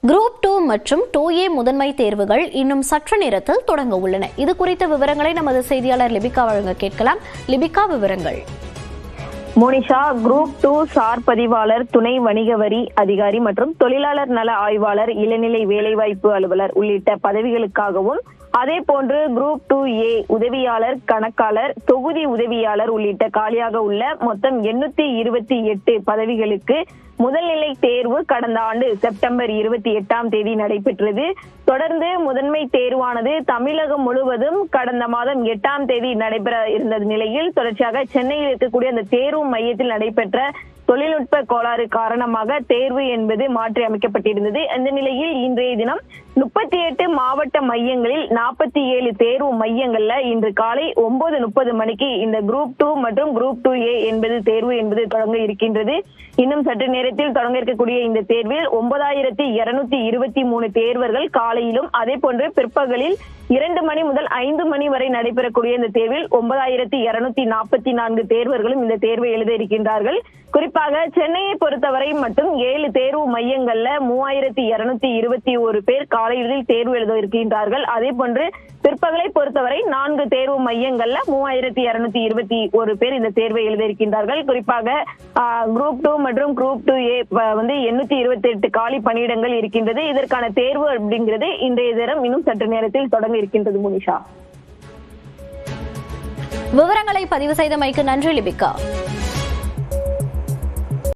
Group 2 மற்றும் 2A முதன்மை தேர்வுகள் இன்னும் சற்று நேரத்தில் தொடங்க உள்ளன. இது குறித்த விவரங்களை நமது செய்தியாளர் லிபிகா வழங்க கேட்கலாம். லிபிகா, விவரங்கள். மோனிஷா, குரூப் 2 சார் பதிவாளர், துணை வணிக வரி அதிகாரி மற்றும் தொழிலாளர் நல ஆய்வாளர், இளநிலை வேலைவாய்ப்பு அலுவலர் உள்ளிட்ட பதவிகளுக்காகவும், அதே போன்று குரூப் 2A உதவியாளர், கணக்காளர், தொகுதி உதவியாளர் உள்ளிட்ட காலியாக உள்ள மொத்தம் 828 பதவிகளுக்கு முதல்நிலை தேர்வு கடந்த ஆண்டு செப்டம்பர் 28ஆம் தேதி நடைபெற்றது. தொடர்ந்து முதன்மை தேர்வானது தமிழகம் முழுவதும் கடந்த மாதம் 8ஆம் தேதி நடைபெற இருந்த நிலையில் தொடர்ச்சியாக சென்னையில் இருக்கக்கூடிய அந்த தேர்வு மையத்தில் நடைபெற்ற தொழில்நுட்ப கோளாறு காரணமாக தேர்வு என்பது மாற்றி அமைக்கப்பட்டிருந்தது. அந்த நிலையில் இன்றைய தினம் 38 மாவட்ட மையங்களில் 47 தேர்வு மையங்கள்ல இன்று காலை 9:30 மணிக்கு இந்த குரூப் 2 மற்றும் குரூப் 2A என்பது தேர்வு என்பது தொடங்க இருக்கின்றது. இன்னும் சற்று நேரத்தில் தொடங்க இருக்கக்கூடிய இந்த தேர்வில் 9223 தேர்வர்கள் காலையிலும், அதே போன்று பிற்பகலில் 2 மணி முதல் 5 மணி வரை நடைபெறக்கூடிய இந்த தேர்வில் 9244 தேர்வர்களும் இந்த தேர்வை எழுத இருக்கின்றார்கள். குறிப்பாக சென்னையை பொறுத்தவரை மட்டும் 7 தேர்வு மையங்கள்ல 3221 பேர் காலையில் தேர்வு எழுத இருக்கின்றார்கள். அதே போன்று பிற்பகலை பொறுத்தவரை 4 தேர்வு மையங்கள்ல 3221 பேர் இந்த தேர்வை எழுத இருக்கின்றார்கள். குறிப்பாக குரூப் 2 மற்றும் குரூப் 2A 828 காலி பணியிடங்கள் இருக்கின்றது. இதற்கான தேர்வு அப்படிங்கிறது இன்றைய தினம் இன்னும் சற்று நேரத்தில் தொடங்க இருக்கின்றது. முனிஷா, விவரங்களை பதிவு செய்தமைக்கு நன்றி லிபிகா.